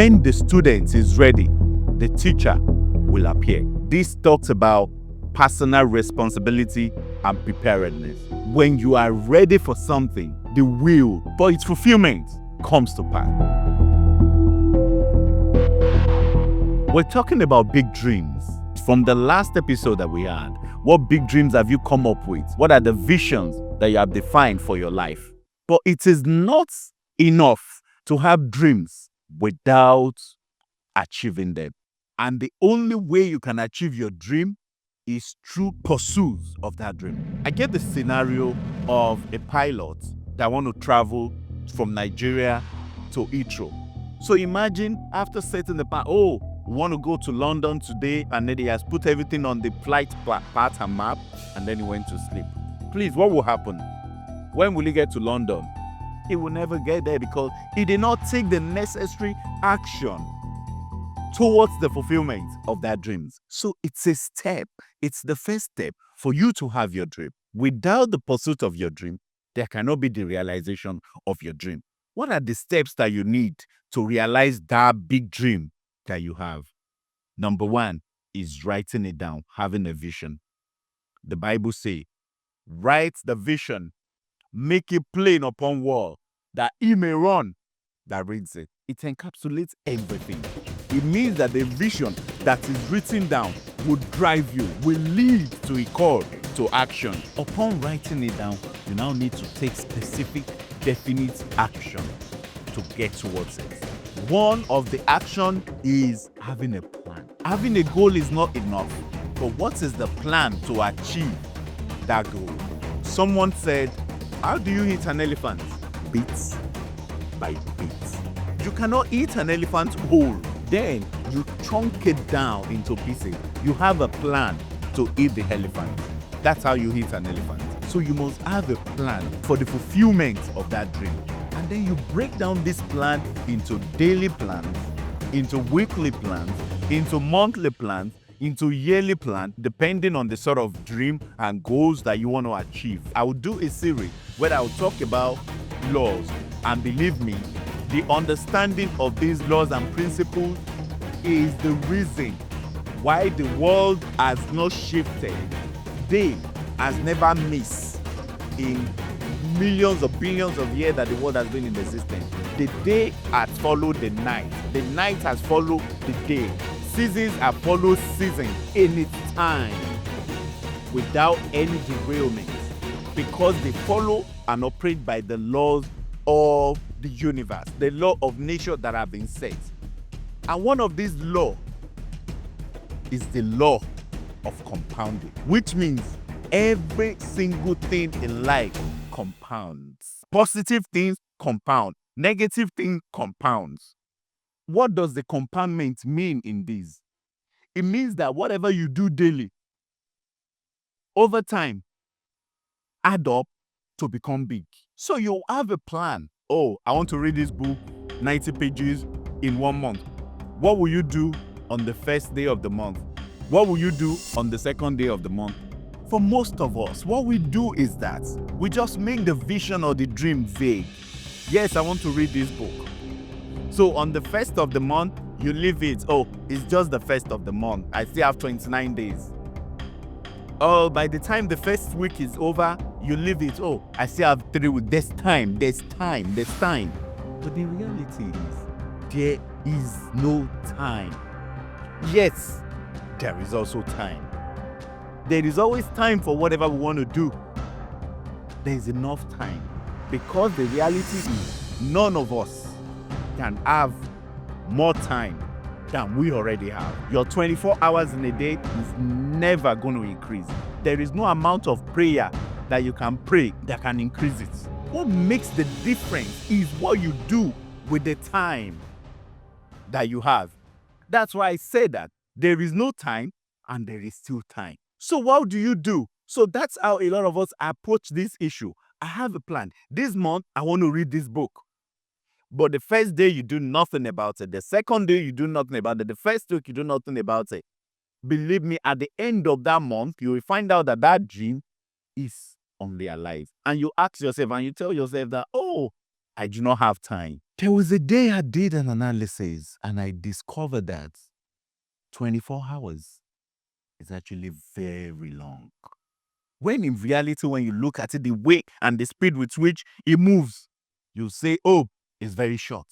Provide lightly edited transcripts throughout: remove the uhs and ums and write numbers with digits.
When the student is ready, the teacher will appear. This talks about personal responsibility and preparedness. When you are ready for something, the will for its fulfillment comes to pass. We're talking about big dreams. From the last episode that we had, what big dreams have you come up with? What are the visions that you have defined for your life? But it is not enough to have dreams without achieving them. And the only way you can achieve your dream is through pursuit of that dream. I get the scenario of a pilot that want to travel from Nigeria to Heathrow. So imagine after setting the plan, we want to go to London today, and then he has put everything on the flight pattern map, and then he went to sleep. Please, what will happen? When will he get to London? He will never get there because he did not take the necessary action towards the fulfillment of that dreams. So it's a step. It's the first step for you to have your dream. Without the pursuit of your dream, there cannot be the realization of your dream. What are the steps that you need to realize that big dream that you have? Number one is writing it down, having a vision. The Bible says, write the vision, make it plain upon wall, that he may run that reads it. It encapsulates everything. It means that the vision that is written down will drive you, will lead to a call to action. Upon writing it down, you now need to take specific, definite action to get towards it. One of the action is having a plan. Having a goal is not enough, but what is the plan to achieve that goal? Someone said, how do you eat an elephant? Bits by bits. You cannot eat an elephant whole. Then you chunk it down into pieces. You have a plan to eat the elephant. That's how you eat an elephant. So you must have a plan for the fulfillment of that dream. And then you break down this plan into daily plans, into weekly plans, into monthly plans, into yearly plan, depending on the sort of dream and goals that you want to achieve. I will do a series where I will talk about laws. And believe me, the understanding of these laws and principles is the reason why the world has not shifted. Day has never missed in millions or billions of years that the world has been in existence. The day has followed the night. The night has followed the day. Seasons have followed seasons in its time without any derailment, because they follow and operate by the laws of the universe, the law of nature that have been set. And one of these laws is the law of compounding, which means every single thing in life compounds. Positive things compound, negative things compounds. What does the compoundment mean in this? It means that whatever you do daily, over time, add up to become big. So you have a plan. I want to read this book, 90 pages in 1 month. What will you do on the first day of the month? What will you do on the second day of the month? For most of us, what we do is that we just make the vision or the dream vague. Yes, I want to read this book. So on the first of the month, you leave it. It's just the first of the month. I still have 29 days. By the time the first week is over, you leave it. I still have 3 weeks. There's time. But the reality is, there is no time. Yes, there is also time. There is always time for whatever we want to do. There is enough time. Because the reality is, none of us can have more time than we already have. Your 24 hours in a day is never going to increase. There is no amount of prayer that you can pray that can increase it. What makes the difference is what you do with the time that you have. That's why I say that there is no time and there is still time. So what do you do? So that's how a lot of us approach this issue. I have a plan. This month, I want to read this book. But the first day, you do nothing about it. The second day, you do nothing about it. The first week, you do nothing about it. Believe me, at the end of that month, you will find out that that dream is only alive. And you ask yourself and you tell yourself that, I do not have time. There was a day I did an analysis and I discovered that 24 hours is actually very long. When in reality, when you look at it, the way and the speed with which it moves, you say, oh, it's very short.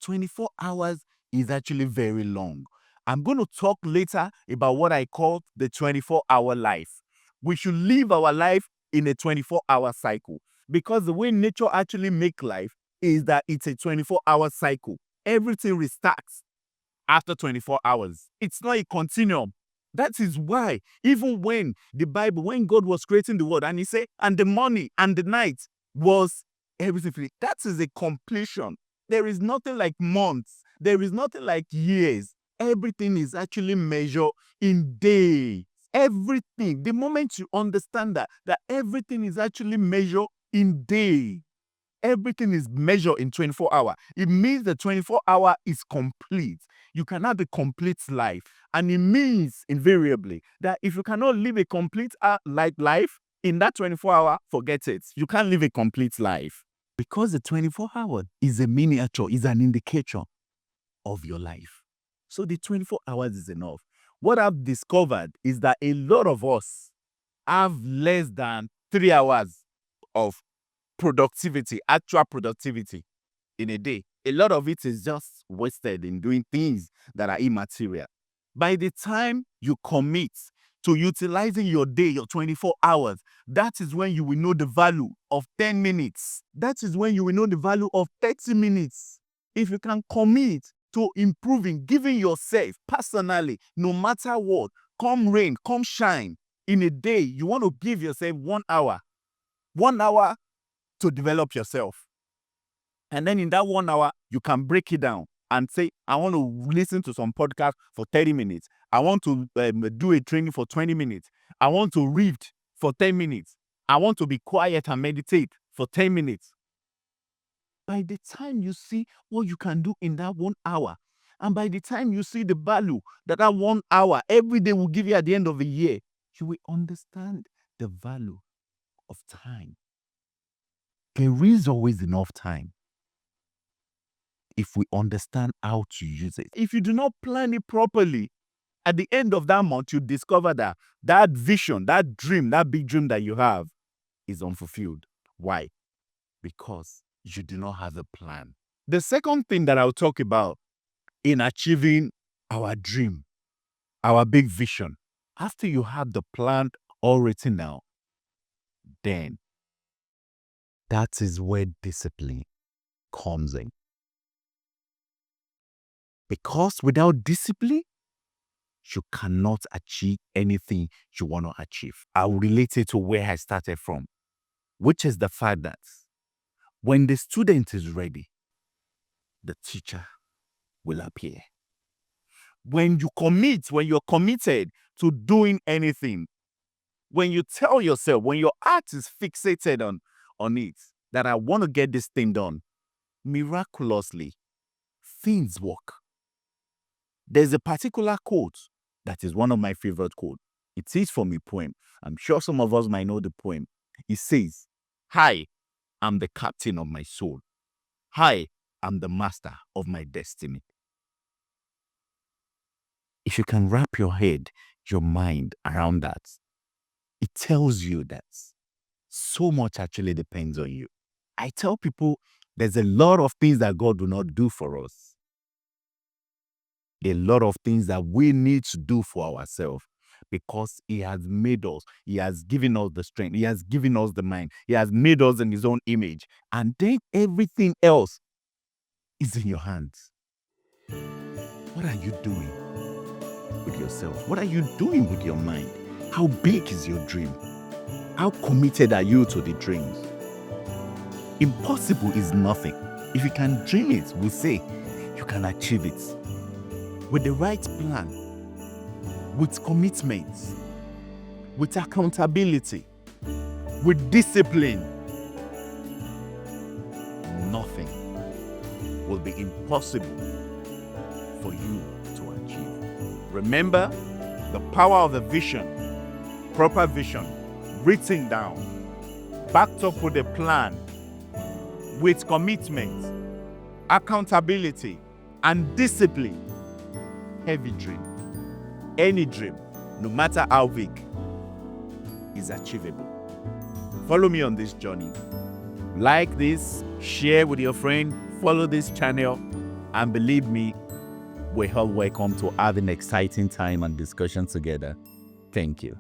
24 hours is actually very long. I'm going to talk later about what I call the 24-hour life. We should live our life in a 24-hour cycle, because the way nature actually makes life is that it's a 24-hour cycle. Everything restarts after 24 hours. It's not a continuum. That is why even when the Bible, when God was creating the world and he said, and the morning and the night was everything, that is a completion. There is nothing like months. There is nothing like years. Everything is actually measured in days. Everything. The moment you understand that everything is actually measured in days. Everything is measured in 24 hours. It means the 24 hour is complete. You can have a complete life. And it means invariably that if you cannot live a complete life in that 24 hour, forget it. You can't live a complete life. Because the 24 hour is a miniature, is an indicator of your life. So the 24 hours is enough. What I've discovered is that a lot of us have less than 3 hours of productivity, actual productivity in a day. A lot of it is just wasted in doing things that are immaterial. By the time you commit to utilizing your day, your 24 hours, that is when you will know the value of 10 minutes. That is when you will know the value of 30 minutes. If you can commit to improving, giving yourself personally, no matter what, come rain, come shine, in a day, you want to give yourself 1 hour. 1 hour to develop yourself. And then in that 1 hour, you can break it down and say, I want to listen to some podcast for 30 minutes. I want to do a training for 20 minutes. I want to read for 10 minutes. I want to be quiet and meditate for 10 minutes. By the time you see what you can do in that 1 hour, and by the time you see the value that 1 hour every day will give you at the end of the year, you will understand the value of time. There is always enough time if we understand how to use it. If you do not plan it properly, at the end of that month, you discover that vision, that dream, that big dream that you have is unfulfilled. Why? Because you do not have a plan. The second thing that I'll talk about in achieving our dream, our big vision, after you have the plan all written down, then that is where discipline comes in. Because without discipline, you cannot achieve anything you want to achieve. I'll relate it to where I started from, which is the fact that when the student is ready, the teacher will appear. When you're committed to doing anything, when you tell yourself, when your heart is fixated on it, that I want to get this thing done, miraculously, things work. There's a particular quote that is one of my favorite quotes. It is from a poem. I'm sure some of us might know the poem. It says, I am the captain of my soul. I am the master of my destiny. If you can wrap your head, your mind around that, it tells you that so much actually depends on you. I tell people there's a lot of things that God will not do for us. A lot of things that we need to do for ourselves, because He has made us. He has given us the strength. He has given us the mind. He has made us in His own image. And then everything else is in your hands. What are you doing with yourself? What are you doing with your mind? How big is your dream? How committed are you to the dreams? Impossible is nothing. If you can dream it, we say you can achieve it. With the right plan, with commitment, with accountability, with discipline, nothing will be impossible for you to achieve. Remember, the power of the vision, proper vision, written down, backed up with a plan, with commitment, accountability, and discipline, every dream, any dream, no matter how big, is achievable. Follow me on this journey. Like this, share with your friend, follow this channel, and believe me, we're all welcome to have an exciting time and discussion together. Thank you.